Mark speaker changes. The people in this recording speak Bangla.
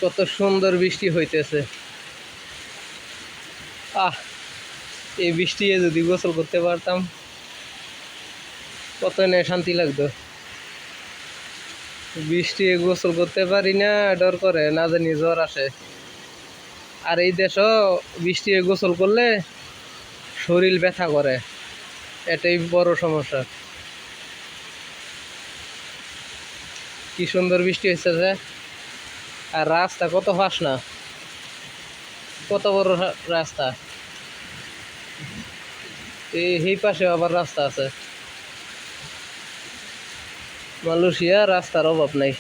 Speaker 1: কত সুন্দর বৃষ্টি হইতেছে। এই বৃষ্টি যদি গোসল করতে পারতাম কত না শান্তি লাগতো। বৃষ্টি গোসল করতে পারি না, ডর করে না জানি জ্বর আসে। আর এই দেশও বৃষ্টি গোসল করলে শরীর ব্যথা করে, এটাই বড় সমস্যা। কি সুন্দর বৃষ্টি হয়েছে। আর রাস্তা কত ফাঁস না, কত বড় রাস্তা। এই পাশে আবার রাস্তা আছে। মালয়েশিয়া রাস্তার অভাব নাই।